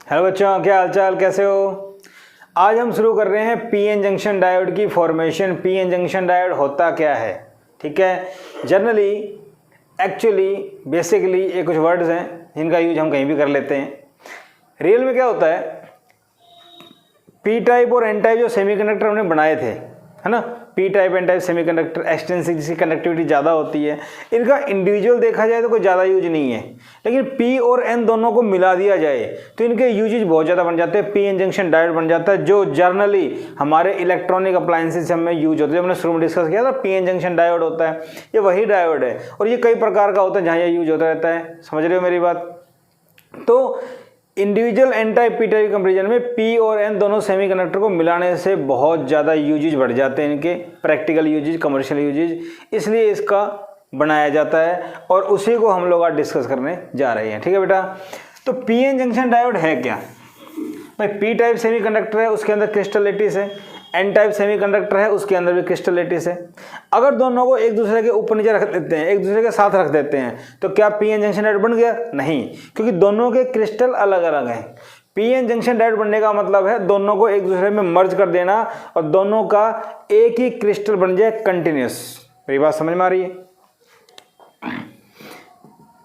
Hello बच्चों, क्या हालचाल, कैसे हो। आज हम शुरू कर रहे हैं पीएन जंक्शन डायोड की फॉर्मेशन। पीएन जंक्शन डायोड होता क्या है, ठीक है। जनरली, एक्चुअली, बेसिकली ये कुछ वर्ड्स हैं जिनका यूज हम कहीं भी कर लेते हैं। रियल में क्या होता है, पी टाइप और एन टाइप जो सेमीकंडक्टर हमने बनाए थे, है ना, p type n type semiconductor extensive, जिसकी कंडक्टिविटी ज़्यादा होती है, इनका इंडिविजुअल देखा जाए तो कोई ज़्यादा यूज नहीं है। लेकिन पी और एन दोनों को मिला दिया जाए तो इनके यूजेज बहुत ज़्यादा बन जाते हैं। पी एन जंक्शन डायोड बन जाता है, जो जर्नली हमारे इलेक्ट्रॉनिक अप्लायंसेस में यूज होता है। हमने शुरू में डिस्कस किया था, पी एन जंक्शन डायोड होता है, ये वही डायोड है और ये कई प्रकार का होता है जहाँ ये यूज होता रहता है। समझ रहे हो मेरी बात। तो individual n type p type comparison में पी और एन दोनों सेमीकंडक्टर को मिलाने से बहुत ज़्यादा यूजेज बढ़ जाते हैं, इनके प्रैक्टिकल यूजेज, कमर्शियल यूजेज, इसलिए इसका बनाया जाता है और उसी को हम लोग आज डिस्कस करने जा रहे हैं। ठीक है बेटा। तो पी एन जंक्शन डायोड है क्या भाई। पी टाइप सेमीकंडक्टर है, उसके अंदर क्रिस्टल लैटिस है। एन टाइप सेमीकंडक्टर है, उसके अंदर भी क्रिस्टल लैटिस है। अगर दोनों को एक दूसरे के ऊपर नीचे रख देते हैं, एक दूसरे के साथ रख देते हैं, तो क्या पी एन जंक्शन डायोड बन गया? नहीं, क्योंकि दोनों के क्रिस्टल अलग अलग हैं। पी एन जंक्शन डायोड बनने का मतलब है दोनों को एक दूसरे में मर्ज कर देना और दोनों का एक ही क्रिस्टल बन जाए कंटिन्यूस। मेरी बात समझ में आ रही है।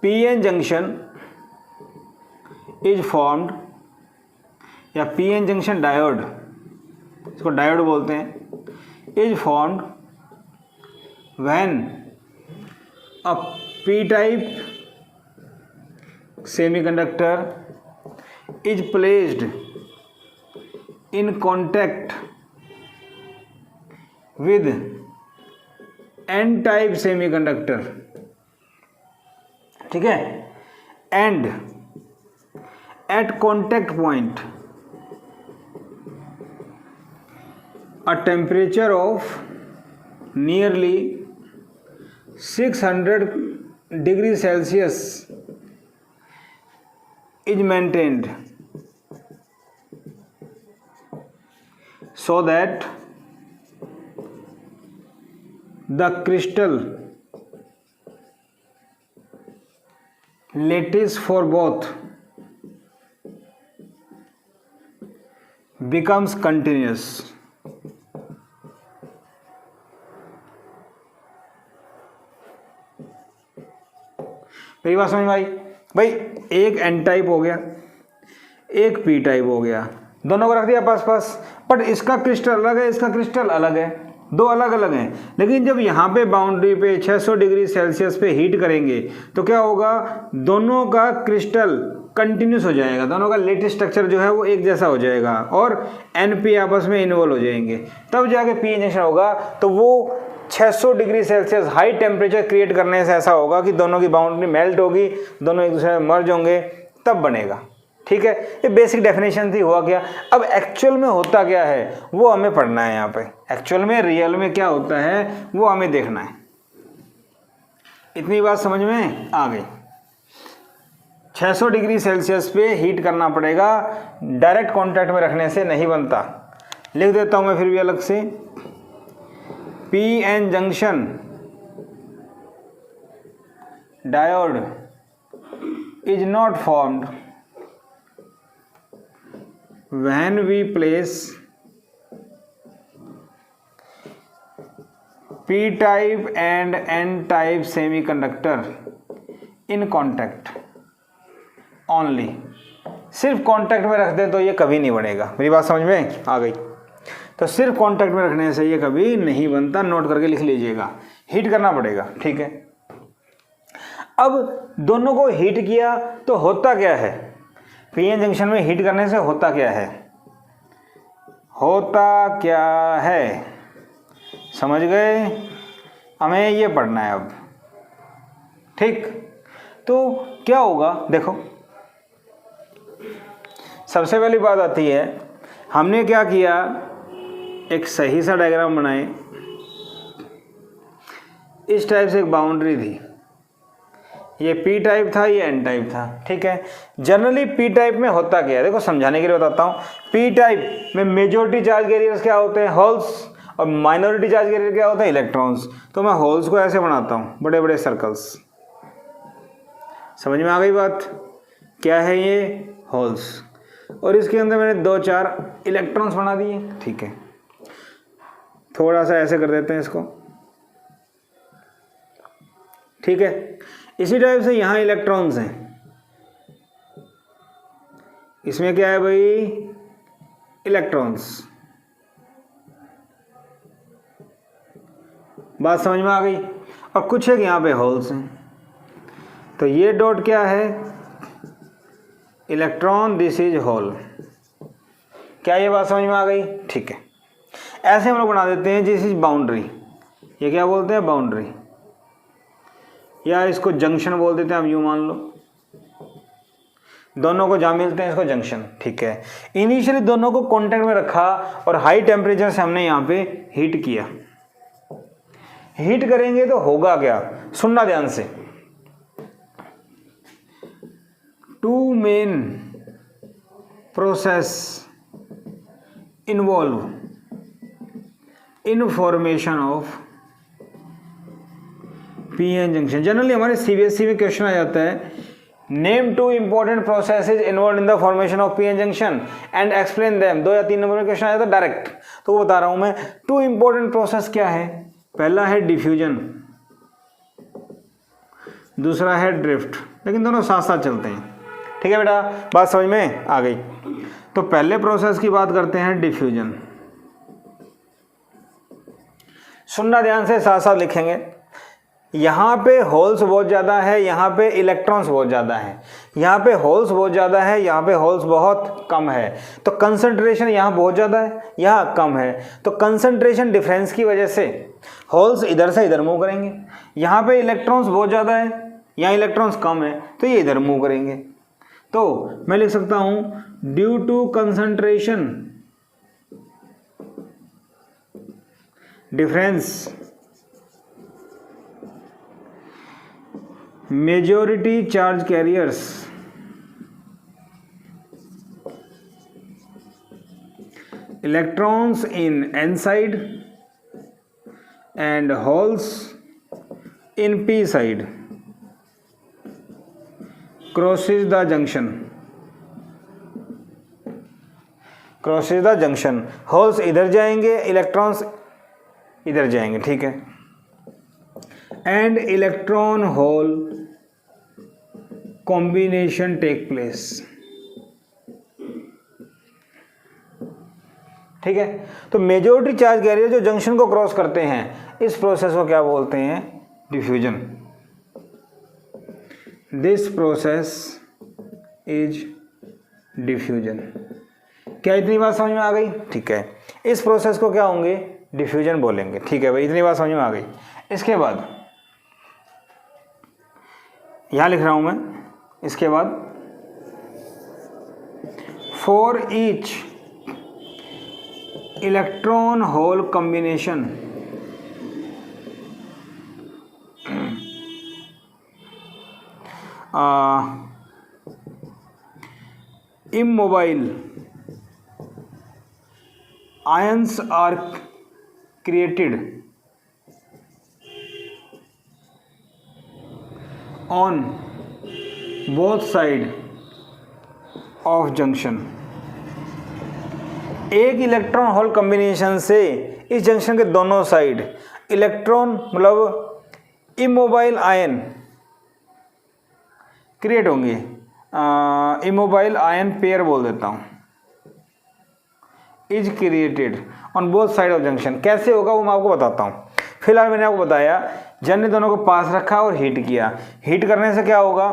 P n junction is formed, या पी एन जंक्शन डायोड, इसको डायोड बोलते हैं, is formed when a p type semiconductor is placed in contact with n type semiconductor, ठीक है, and at contact point a temperature of nearly 600 degrees Celsius is maintained so that the crystal lattice for both becomes continuous। मेरी बात समझ में आई भाई। एक N type हो गया, एक पी टाइप हो गया, दोनों को रख दिया पास पास, बट इसका क्रिस्टल अलग है, इसका क्रिस्टल अलग है, दो अलग अलग हैं। लेकिन जब यहाँ पे बाउंड्री पे 600 डिग्री सेल्सियस पे हीट करेंगे तो क्या होगा, दोनों का क्रिस्टल कंटिन्यूस हो जाएगा, दोनों का लेटेस्ट स्ट्रक्चर जो है वो एक जैसा हो जाएगा और एन पी आपस में इन्वॉल्व हो जाएंगे, तब जाके पी इंजेक्शन होगा। तो वो 600 degree Celsius high temperature create करने से ऐसा होगा कि दोनों की बाउंड्री मेल्ट होगी, दोनों एक दूसरे में मर्ज होंगे, तब बनेगा। ठीक है, ये बेसिक डेफिनेशन थी। हुआ क्या, अब एक्चुअल में होता क्या है वो हमें पढ़ना है। यहाँ पे एक्चुअल में, रियल में क्या होता है वो हमें देखना है। इतनी बात समझ में आ गई। 600 डिग्री सेल्सियस पे हीट करना पड़ेगा, डायरेक्ट कॉन्टैक्ट में रखने से नहीं बनता। लिख देता हूँ मैं फिर भी अलग से। P n junction diode is not formed when we place p type and n type semiconductor in contact only। सिर्फ कांटेक्ट में रख दें तो ये कभी नहीं बनेगा। मेरी बात समझ में आ गई। तो सिर्फ कांटेक्ट में रखने से ये कभी नहीं बनता, नोट करके लिख लीजिएगा। हीट करना पड़ेगा, ठीक है। अब दोनों को हीट किया तो होता क्या है, पी एन जंक्शन में हीट करने से होता क्या है, होता क्या है, समझ गए। हमें ये पढ़ना है अब, ठीक। तो क्या होगा, देखो सबसे पहली बात आती है, हमने क्या किया, एक सही सा डायग्राम बनाए। इस टाइप से एक बाउंड्री थी, ये पी टाइप था, ये एन टाइप था, ठीक है। जनरली पी टाइप में होता क्या है, देखो समझाने के लिए बताता हूँ। पी टाइप में मेजॉरिटी चार्ज कैरियर्स क्या होते हैं, होल्स, और माइनॉरिटी चार्ज कैरियर क्या होता है, इलेक्ट्रॉन्स। तो मैं होल्स को ऐसे बनाता हूँ, बड़े बड़े सर्कल्स। समझ में आ गई बात, क्या है ये, होल्स। और इसके अंदर मैंने 2-4 इलेक्ट्रॉन्स बना दिए। ठीक है, थोड़ा सा ऐसे कर देते हैं इसको। ठीक है, इसी टाइप से यहाँ इलेक्ट्रॉन्स हैं। इसमें क्या है भाई, इलेक्ट्रॉन्स। बात समझ में आ गई। और कुछ एक यहाँ पे होल्स हैं। तो ये डॉट क्या है, इलेक्ट्रॉन, दिस इज होल। क्या ये बात समझ में आ गई? ठीक है, ऐसे हम लोग बना देते हैं दिस इज बाउंड्री। ये क्या बोलते हैं, बाउंड्री, या इसको जंक्शन बोल देते हैं, आप यूँ मान लो। दोनों को जहाँ मिलते हैं इसको जंक्शन। ठीक है, इनिशियली दोनों को कांटेक्ट में रखा और हाई टेम्परेचर से हमने यहाँ पे हीट किया। हीट करेंगे तो होगा क्या, सुनना ध्यान से। Two main process involve in formation of PN junction. Generally हमारे सीबीएसई में क्वेश्चन आ जाता है, name 2 important processes involve in the formation of PN junction and explain them. 2 या 3 नंबर में क्वेश्चन आ जाता है डायरेक्ट, तो वो बता रहा हूं मैं। 2 इंपॉर्टेंट प्रोसेस क्या है, पहला है डिफ्यूजन, दूसरा है ड्रिफ्ट, लेकिन दोनों साथ साथ चलते हैं। ठीक है बेटा, बात समझ में आ गई। तो पहले प्रोसेस की बात करते हैं, डिफ्यूजन। सुनना ध्यान से, साथ साथ लिखेंगे। यहाँ पे होल्स बहुत ज़्यादा है, यहाँ पे इलेक्ट्रॉन्स बहुत ज़्यादा है। यहाँ पे होल्स बहुत ज़्यादा है, यहाँ पे होल्स बहुत कम है। तो कंसंट्रेशन यहाँ बहुत ज़्यादा है, यहाँ कम है। तो कंसंट्रेशन डिफरेंस की वजह से होल्स इधर से इधर मूव करेंगे। यहाँ पे इलेक्ट्रॉन्स बहुत ज़्यादा है, यहाँ इलेक्ट्रॉन्स कम है, तो ये इधर मूव करेंगे। तो मैं लिख सकता हूँ due to concentration difference majority charge carriers electrons in n side and holes in p side crosses the junction, crosses the junction। Holes इधर जाएंगे, इलेक्ट्रॉन्स इधर जाएंगे। ठीक है, and electron hole combination take place. ठीक है, तो मेजॉरिटी चार्ज कैरियर जो जंक्शन को क्रॉस करते हैं, इस प्रोसेस को क्या बोलते हैं, diffusion. This process is diffusion. क्या इतनी बात समझ में आ गई? ठीक है, इस प्रोसेस को क्या होंगे, डिफ्यूजन बोलेंगे। ठीक है भाई, इतनी बात समझ में आ गई। इसके बाद यहां लिख रहा हूं मैं, इसके बाद for each electron hole combination immobile ions are created on both side of junction। एक इलेक्ट्रॉन होल कॉम्बिनेशन से इस जंक्शन के दोनों साइड इलेक्ट्रॉन मतलब इमोबाइल आयन क्रिएट होंगे। इमोबाइल आयन पेयर बोल देता हूँ, is created on both side of junction. कैसे होगा वो मैं आपको बताता हूँ। फिलहाल मैंने आपको बताया, जन ने दोनों को पास रखा और हीट किया। हीट करने से क्या होगा,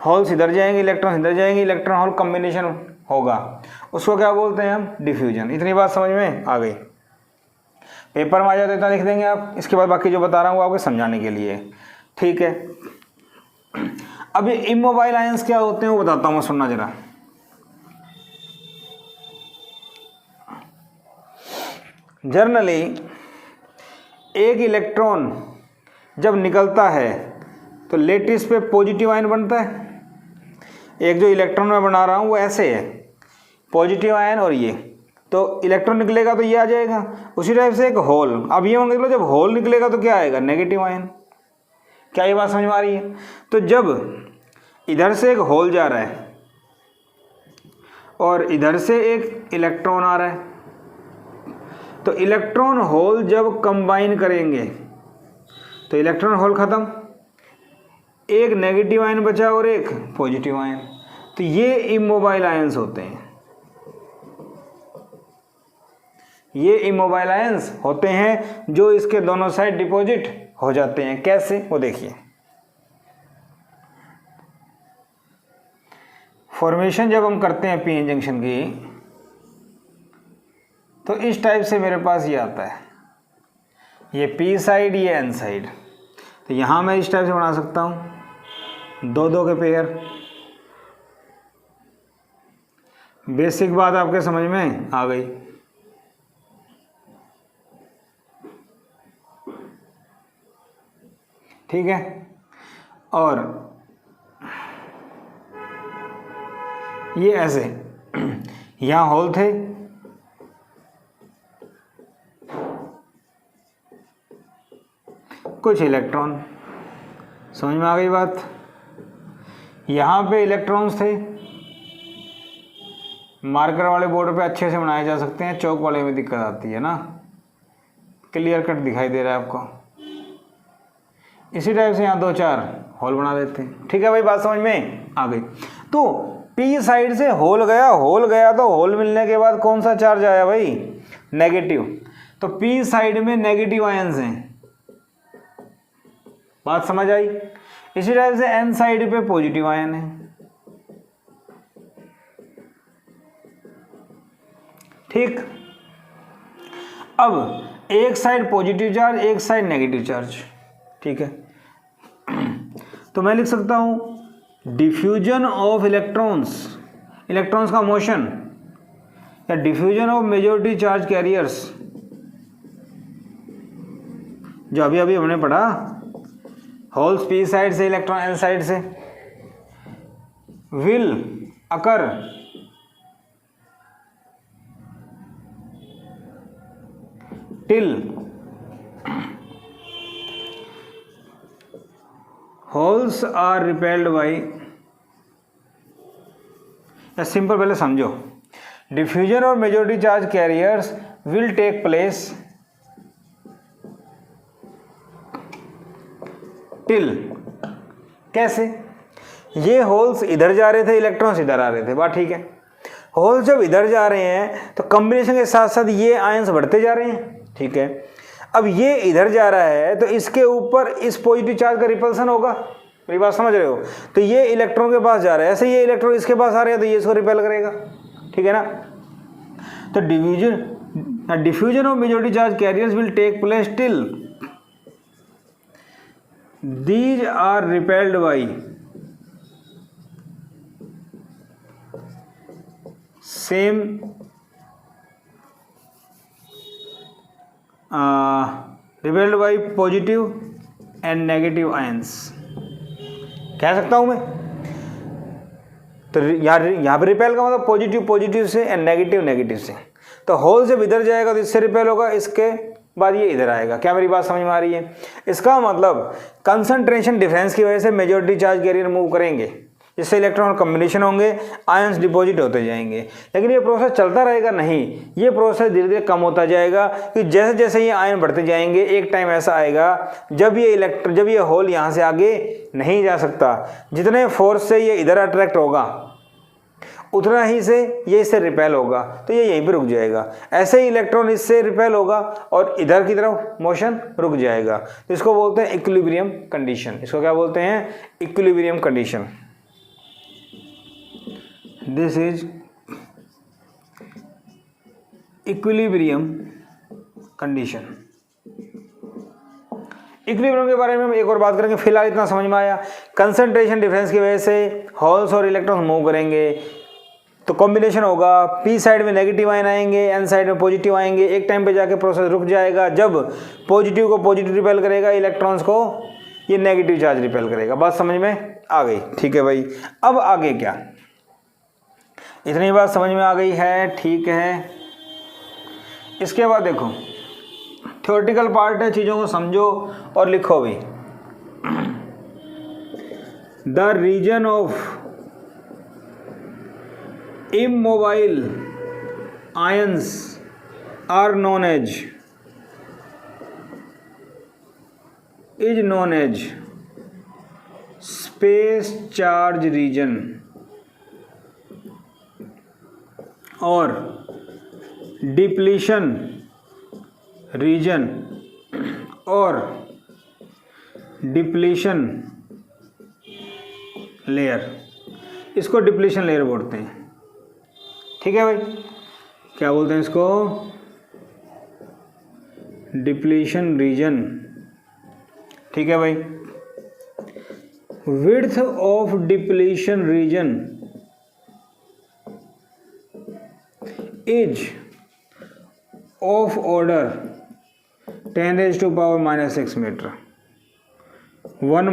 होल्स इधर जाएंगे, इलेक्ट्रॉन इधर जाएंगे, इलेक्ट्रॉन होल कॉम्बिनेशन होगा, उसको क्या बोलते हैं हम, डिफ्यूजन। इतनी बात समझ में आ गई। पेपर में आ जाए तो इतना लिख देंगे आप, इसके बाद बाकी जो बता रहा हूँ वो आपको समझाने के लिए। ठीक है, अब ये इमोबाइल आयंस क्या होते हैं वो बताता हूँ मैं, सुनना जरा। जनरली एक इलेक्ट्रॉन जब निकलता है तो लेटिस पे पॉजिटिव आयन बनता है। एक जो इलेक्ट्रॉन मैं बना रहा हूँ वो ऐसे है, पॉजिटिव आयन और ये, तो इलेक्ट्रॉन निकलेगा तो ये आ जाएगा। उसी टाइप से एक होल, अब ये मान लो जब होल निकलेगा तो क्या आएगा, नेगेटिव आयन। क्या ये बात समझ में आ रही है? तो जब इधर से एक होल जा रहा है और इधर से एक इलेक्ट्रॉन आ रहा है। तो इलेक्ट्रॉन होल जब कंबाइन करेंगे तो इलेक्ट्रॉन होल खत्म, एक नेगेटिव आयन बचा और एक पॉजिटिव आयन। तो ये इमोबाइल आयंस होते हैं, ये इमोबाइल आयंस होते हैं जो इसके दोनों साइड डिपॉजिट हो जाते हैं। कैसे, वो देखिए। फॉर्मेशन जब हम करते हैं पीएन जंक्शन की, तो इस टाइप से मेरे पास ये आता है, ये पी साइड, ये एन साइड। तो यहाँ मैं इस टाइप से बना सकता हूँ, दो दो के पेयर। बेसिक बात आपके समझ में आ गई। ठीक है। और ये ऐसे यहाँ होल थे, कुछ इलेक्ट्रॉन, समझ में आ गई बात। यहाँ पे इलेक्ट्रॉन्स थे, मार्कर वाले बोर्ड पे अच्छे से बनाए जा सकते हैं, चौक वाले में दिक्कत आती है ना। क्लियर कट दिखाई दे रहा है आपको। इसी टाइप से यहाँ दो चार होल बना देते हैं। ठीक है भाई, बात समझ में आ गई। तो पी साइड से होल गया, होल गया तो होल मिलने के बाद कौन सा चार्ज आया भाई, नेगेटिव। तो पी साइड में नेगेटिव आयंस हैं, बात समझ आई। इसी टाइप से एन साइड पे पॉजिटिव आयन है। ठीक, अब एक साइड पॉजिटिव चार्ज, एक साइड नेगेटिव चार्ज। ठीक है, तो मैं लिख सकता हूं डिफ्यूजन ऑफ इलेक्ट्रॉन्स, इलेक्ट्रॉन्स का मोशन, या diffusion of majority charge carriers, जो अभी अभी हमने पढ़ा, होल्स पी साइड से, इलेक्ट्रॉन एन साइड से, will occur till holes are repelled by, या सिंपल पहले समझो, डिफ्यूजन और majority charge carriers will take place till. कैसे, ये होल्स इधर जा रहे थे, इलेक्ट्रॉन्स इधर आ रहे थे, बात ठीक है। होल्स जब इधर जा रहे हैं तो कॉम्बिनेशन के साथ साथ ये आयंस बढ़ते जा रहे हैं। ठीक है, अब ये इधर जा रहा है तो इसके ऊपर इस पॉजिटिव चार्ज का रिपल्सन होगा, मेरी बात समझ रहे हो। तो ये इलेक्ट्रॉन के पास जा रहा है, ऐसे ये इलेक्ट्रॉन इसके पास आ रहे हैं तो ये इसको रिपेल करेगा। ठीक है ना। तो diffusion of majority charge carriers will take place till these are repelled by same repelled by positive and negative ions, कह सकता हूं मैं। तो यहाँ पे रिपेल का मतलब पॉजिटिव पॉजिटिव से एंड नेगेटिव नेगेटिव से। तो होल जब इधर जाएगा तो इससे रिपेल होगा, इसके बाद ये इधर आएगा। क्या मेरी बात समझ में आ रही है। इसका मतलब कंसंट्रेशन डिफरेंस की वजह से मेजॉरिटी चार्ज कैरियर मूव करेंगे, जिससे इलेक्ट्रॉन कॉम्बिनेशन होंगे, आयंस डिपॉजिट होते जाएंगे। लेकिन ये प्रोसेस चलता रहेगा नहीं, ये प्रोसेस धीरे धीरे कम होता जाएगा कि जैसे जैसे ये आयन बढ़ते जाएंगे, एक टाइम ऐसा आएगा जब ये होल यहाँ से आगे नहीं जा सकता। जितने फोर्स से ये इधर अट्रैक्ट होगा उतना ही से ये इससे रिपेल होगा, तो ये यहीं पे रुक जाएगा। ऐसे ही इलेक्ट्रॉन इससे रिपेल होगा और इधर की तरफ मोशन रुक जाएगा। तो इसको बोलते हैं इक्विलिब्रियम कंडीशन। इसको क्या बोलते हैं, equilibrium condition. This is equilibrium condition. Equilibrium के बारे में हम एक और बात करेंगे, फिलहाल इतना समझ में आया। कंसंट्रेशन डिफरेंस की वजह से होल्स और इलेक्ट्रॉन मूव करेंगे तो कॉम्बिनेशन होगा, पी साइड में नेगेटिव आयन आएंगे, एन साइड में पॉजिटिव आएंगे। एक टाइम पे जाके प्रोसेस रुक जाएगा जब पॉजिटिव को पॉजिटिव रिपेल करेगा, इलेक्ट्रॉन्स को ये नेगेटिव चार्ज रिपेल करेगा। बात समझ में आ गई। ठीक है भाई, अब आगे क्या, इतनी बात समझ में आ गई है। ठीक है, इसके बाद देखो थ्योरेटिकल पार्ट है, चीज़ों को समझो और लिखो भी। The region of immobile ions are known as space charge region और डिप्लीशन रीजन और डिप्लीशन लेयर, इसको डिप्लीशन लेयर बोलते हैं। ठीक है भाई, क्या बोलते हैं इसको? Depletion region. ठीक है भाई। Width of depletion region is of order 10⁻⁻6 metre. 1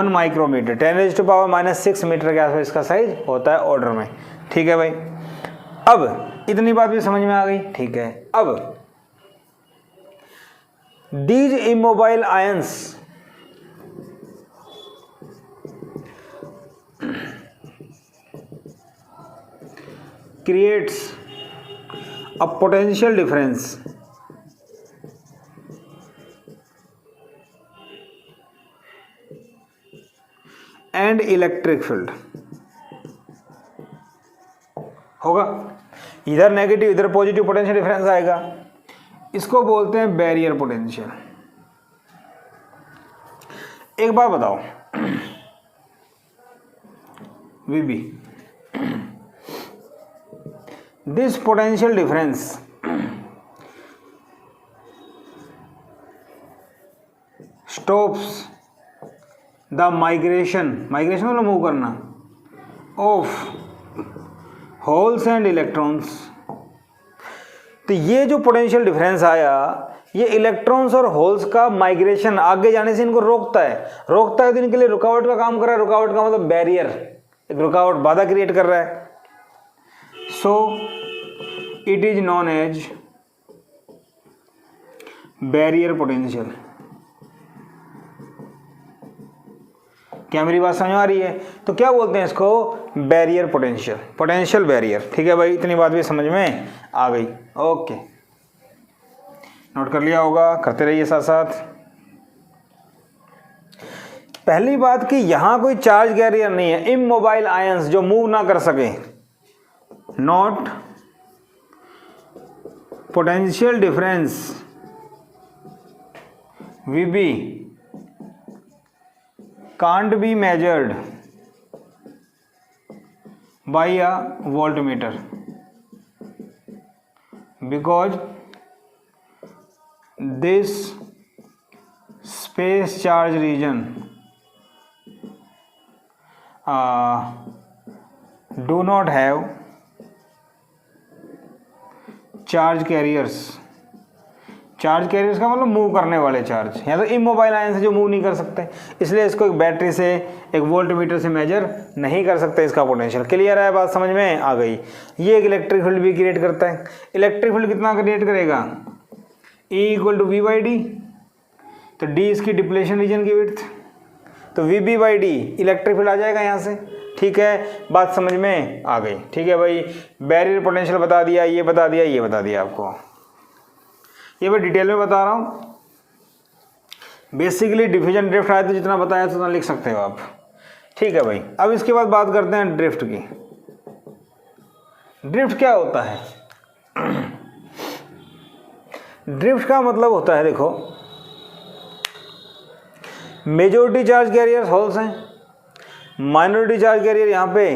micrometre 10⁻⁻6 metre के आसपास इसका साइज होता है ऑर्डर में। ठीक है भाई, अब इतनी बात भी समझ में आ गई। ठीक है, अब these immobile ions creates a potential difference and electric field। होगा, इधर नेगेटिव इधर पॉजिटिव पोटेंशियल डिफरेंस आएगा, इसको बोलते हैं बैरियर पोटेंशियल। एक बात बताओ, VB, this potential difference stops the migration मतलब मूव करना ऑफ होल्स एंड इलेक्ट्रॉन्स। तो ये जो पोटेंशियल डिफरेंस आया, ये इलेक्ट्रॉन्स और होल्स का माइग्रेशन आगे जाने से इनको रोकता है तो इनके लिए रुकावट का काम कर रहा है। रुकावट का मतलब बैरियर, एक रुकावट, बाधा क्रिएट कर रहा है। So it is known as barrier potential. क्या मेरी बात समझ आ रही है? तो क्या बोलते हैं इसको? Barrier potential, potential barrier. ठीक है भाई, इतनी बात भी समझ में आ गई। ओके, नोट कर लिया होगा, करते रहिए साथ साथ। पहली बात कि यहां कोई चार्ज कैरियर नहीं है, इमोबाइल आयंस जो मूव ना कर सके, not potential difference VB can't be measured by a voltmeter because this space charge region do not have charge carriers। Charge carriers का मतलब मूव करने वाले चार्ज, या तो इमोबाइल आयन से जो मूव नहीं कर सकते, इसलिए इसको एक बैटरी से, एक वोल्टमीटर से मेजर नहीं कर सकते इसका पोटेंशियल। क्लियर है, बात समझ में आ गई। ये एक इलेक्ट्रिक फील्ड भी क्रिएट करता है। इलेक्ट्रिक फील्ड कितना क्रिएट करेगा? E = V/D, तो D इसकी डिप्लेशन रीजन की विड्थ, तो VB/D इलेक्ट्रिक फील्ड आ जाएगा यहाँ से। ठीक है, बात समझ में आ गई। ठीक है भाई, बैरियर पोटेंशियल बता दिया, ये बता दिया, ये बता दिया आपको, ये मैं डिटेल में बता रहा हूँ। बेसिकली डिफ्यूजन ड्रिफ्ट आया तो जितना बताया उतना लिख सकते हो आप। ठीक है भाई, अब इसके बाद बात करते हैं ड्रिफ्ट की। ड्रिफ्ट क्या होता है? ड्रिफ्ट का मतलब होता है, देखो, मेजॉरिटी चार्ज कैरियर्स होल्स हैं, माइनॉरिटी चार्ज कैरियर यहाँ पे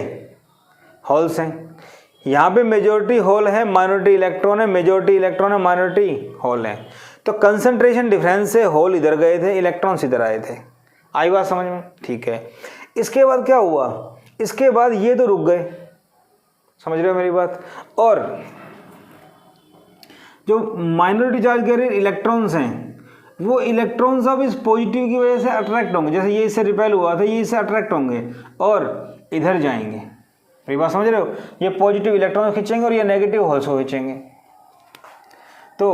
होल्स हैं। यहाँ पे मेजॉरिटी होल है, माइनॉरिटी इलेक्ट्रॉन है, मेजॉरिटी इलेक्ट्रॉन है, माइनॉरिटी होल है। तो कंसंट्रेशन डिफरेंस से होल इधर गए थे, इलेक्ट्रॉन्स इधर आए थे। आई बात समझ में? ठीक है, इसके बाद क्या हुआ? इसके बाद ये तो रुक गए, समझ रहे हो मेरी बात? और जो माइनॉरिटी चार्ज कैरियर इलेक्ट्रॉन्स हैं, वो इलेक्ट्रॉन्स अब इस पॉजिटिव की वजह से अट्रैक्ट होंगे, जैसे ये इससे रिपेल हुआ था, ये इससे अट्रैक्ट होंगे और इधर जाएंगे। मेरी बात समझ रहे हो? ये पॉजिटिव इलेक्ट्रॉन खींचेंगे और ये नेगेटिव होल्स को खींचेंगे। तो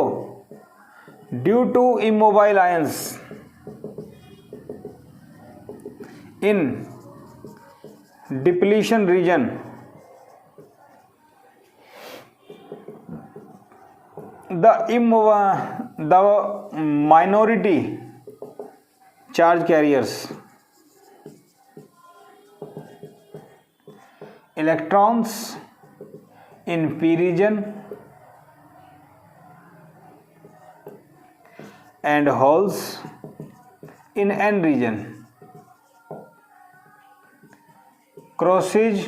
due to immobile ions in depletion region the minority charge carriers electrons in p region and holes in n region crosses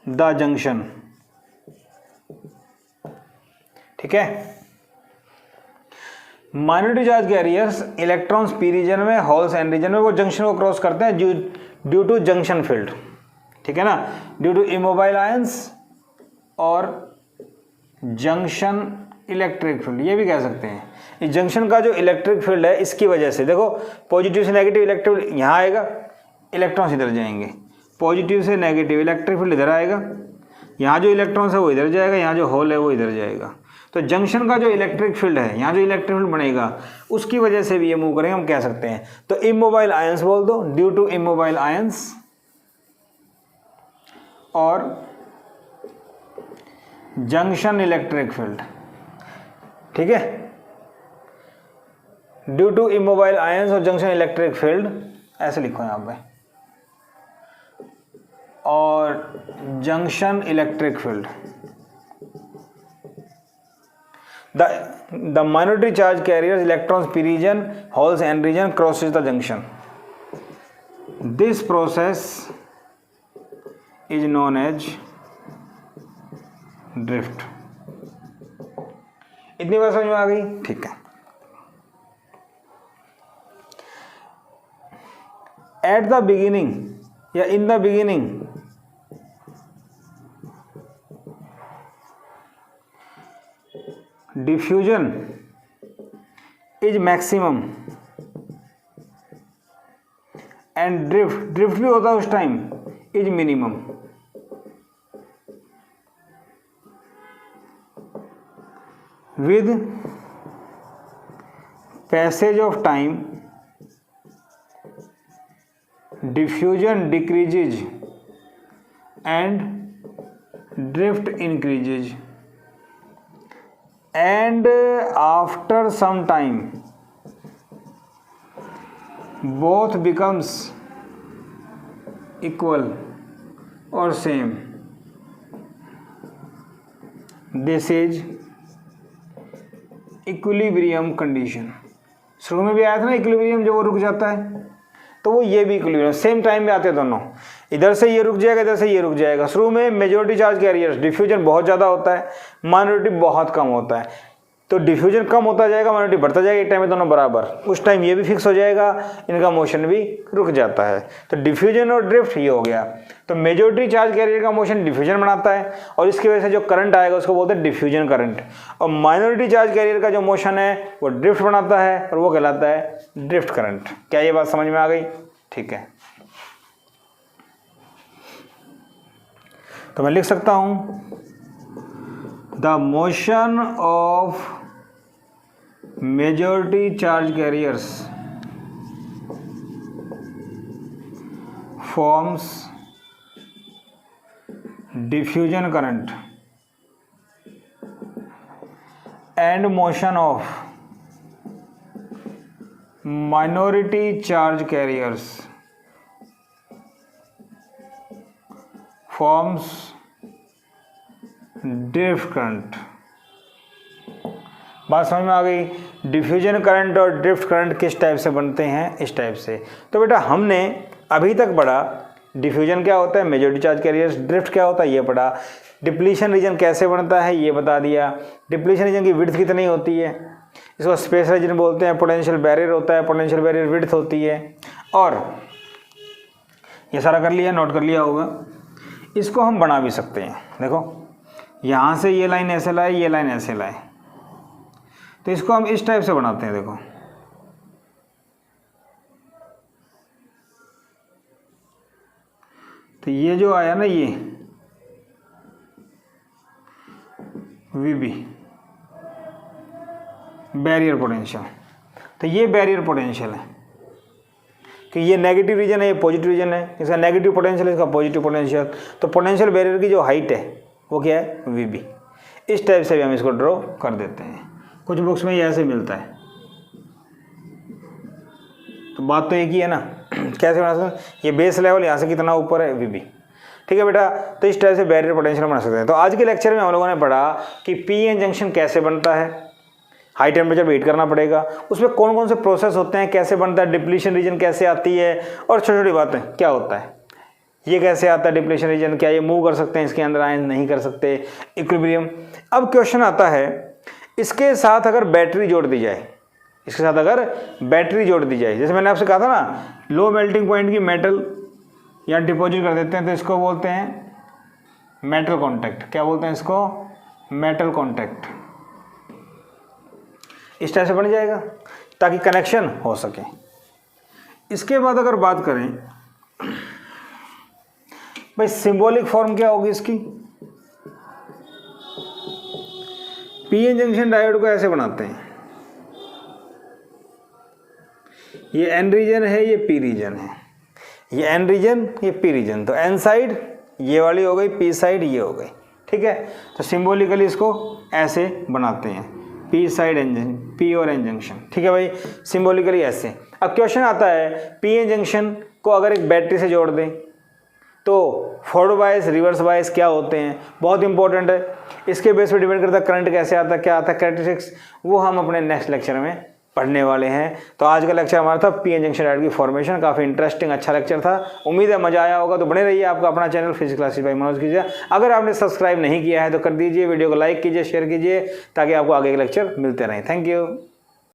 the junction। ठीक है, minority charge carriers electrons P region में, holes N region में, वो junction को cross करते हैं due to junction field. ठीक है ना, ड्यू टू इमोबाइल आयंस और जंक्शन इलेक्ट्रिक फील्ड, ये भी कह सकते हैं। इस जंक्शन का जो इलेक्ट्रिक फील्ड है इसकी वजह से, देखो पॉजिटिव से नेगेटिव इलेक्ट्रिक फील्ड यहाँ आएगा, इलेक्ट्रॉन्स इधर जाएंगे, पॉजिटिव से नेगेटिव इलेक्ट्रिक फील्ड इधर आएगा, यहाँ जो इलेक्ट्रॉन्स है वो इधर जाएगा, यहाँ जो होल है वो इधर जाएगा। तो जंक्शन का जो इलेक्ट्रिक फील्ड है, यहाँ जो इलेक्ट्रिक फील्ड बनेगा उसकी वजह से भी ये मूव करेंगे, हम कह सकते हैं। तो इमोबाइल आयंस बोल दो, ड्यू टू इमोबाइल आयंस और जंक्शन इलेक्ट्रिक फील्ड। ठीक है, ड्यू टू इमोबाइल आयंस और जंक्शन इलेक्ट्रिक फील्ड, ऐसे लिखो यहाँ पे, और junction electric field, the minority charge carriers electrons p region, holes n region crosses the junction. This process is known as drift। इतनी बात समझ में आ गई? ठीक है। At the beginning या in the beginning diffusion is maximum and drift भी होता है उस time is minimum। with passage of time diffusion decreases and drift increases, and after some time both becomes equal or same। this is equilibrium condition. शुरू में भी आया था ना इक्विलिब्रियम, जब वो रुक जाता है, तो वो ये भी इक्विलिब्रियम, सेम टाइम में आते हैं दोनों, इधर से ये रुक जाएगा, इधर से ये रुक जाएगा। शुरू में मेजॉरिटी चार्ज कैरियर्स डिफ्यूजन बहुत ज़्यादा होता है, माइनॉरिटी बहुत कम होता है, तो डिफ्यूजन कम होता जाएगा, माइनॉरिटी बढ़ता जाएगा, एक टाइम में दोनों बराबर, उस टाइम ये भी फिक्स हो जाएगा, इनका मोशन भी रुक जाता है। तो डिफ्यूजन और ड्रिफ्ट ये हो गया। तो मेजॉरिटी चार्ज कैरियर का मोशन डिफ्यूजन बनाता है और इसकी वजह से जो करंट आएगा उसको बोलते हैं डिफ्यूजन करंट, और माइनॉरिटी चार्ज कैरियर का जो मोशन है वो ड्रिफ्ट बनाता है और वो कहलाता है ड्रिफ्ट करंट। क्या ये बात समझ में आ गई? ठीक है, तो मैं लिख सकता हूं the motion of majority charge carriers forms diffusion current and motion of minority charge carriers forms drift current. बात समझ में आ गई? डिफ्यूजन करंट और ड्रिफ्ट करंट किस टाइप से बनते हैं? इस टाइप से। तो बेटा हमने अभी तक पढ़ा डिफ्यूजन क्या होता है, मेजॉरिटी चार्ज कैरियर्स, ड्रिफ्ट क्या होता है ये पढ़ा, डिप्लीशन रीजन कैसे बनता है ये बता दिया, डिप्लीशन रीजन की विड्थ कितनी होती है, इसको स्पेस रीजन बोलते हैं, पोटेंशियल बैरियर होता है, पोटेंशियल बैरियर विड्थ होती है, और ये सारा कर लिया, नोट कर लिया होगा। इसको हम बना भी सकते हैं, देखो यहाँ से ये लाइन ऐसे लाए, ये लाइन ऐसे लाए, तो इसको हम इस टाइप से बनाते हैं। देखो तो ये जो आया ना ये VB बैरियर पोटेंशियल, तो ये बैरियर पोटेंशियल है, कि ये नेगेटिव रीजन है, ये पॉजिटिव रीजन है, इसका नेगेटिव पोटेंशियल है, इसका पॉजिटिव पोटेंशियल। तो पोटेंशियल बैरियर की जो हाइट है वो क्या है, VB। इस टाइप से भी हम इसको ड्रॉ कर देते हैं। कुछ बुक्स में ये ऐसे मिलता है। तो बात तो एक ही है ना, कैसे बना सकते हैं, ये बेस लेवल यहाँ से कितना ऊपर है, VB। ठीक है बेटा, तो इस टाइप से बैरियर पोटेंशियल बना सकते हैं। तो आज के लेक्चर में हम लोगों ने पढ़ा कि पीएन जंक्शन कैसे बनता है, हाई टेम्परेचर पे हीट करना पड़ेगा, उसमें कौन कौन से प्रोसेस होते हैं, कैसे बनता है, डिप्लीशन रीजन कैसे आती है, और छोटी छोटी बातें क्या होता है, ये कैसे आता है डिप्लीशन रीजन, क्या ये मूव कर सकते हैं इसके अंदर, आयन नहीं कर सकते, इक्विलिब्रियम। अब क्वेश्चन आता है, इसके साथ अगर बैटरी जोड़ दी जाए, इसके साथ अगर बैटरी जोड़ दी जाए, जैसे मैंने आपसे कहा था ना, लो मेल्टिंग पॉइंट की मेटल या डिपॉजिट कर देते हैं तो इसको बोलते हैं मेटल कॉन्टैक्ट। क्या बोलते हैं इसको, मेटल कॉन्टैक्ट। इस टाइप से बन जाएगा ताकि कनेक्शन हो सके। इसके बाद अगर बात करें भाई सिंबॉलिक फॉर्म क्या होगी इसकी, पीएन जंक्शन डायोड को ऐसे बनाते हैं, ये एन रीजन है, ये पी रीजन है, ये एन रीजन, ये पी रीजन। तो एन साइड ये वाली हो गई, पी साइड ये हो गई। ठीक है, तो सिंबॉलिकली इसको ऐसे बनाते हैं, पी साइड एन, पी और एन जंक्शन। ठीक है भाई, सिंबॉलिकली ऐसे। अब क्वेश्चन आता है, पी एन जंक्शन को अगर एक बैटरी से जोड़ दें तो फॉरवर्ड बायस, रिवर्स बायस क्या होते हैं, बहुत इंपॉर्टेंट है। इसके बेस पे डिपेंड करता है करंट कैसे आता है, क्या आता है, कैरेक्टरिस्टिक्स, वो हम अपने नेक्स्ट लेक्चर में पढ़ने वाले हैं। तो आज का लेक्चर हमारा था पीएन जंक्शन डायोड की फॉर्मेशन। काफ़ी इंटरेस्टिंग अच्छा लेक्चर था, उम्मीद है मजा आया होगा। तो बने रहिए, आपका अपना channel physics classes bye Manoj कीजिए। अगर आपने सब्सक्राइब नहीं किया है तो कर दीजिए, वीडियो को लाइक कीजिए, शेयर कीजिए, ताकि आपको आगे के लेक्चर मिलते रहें। Thank you.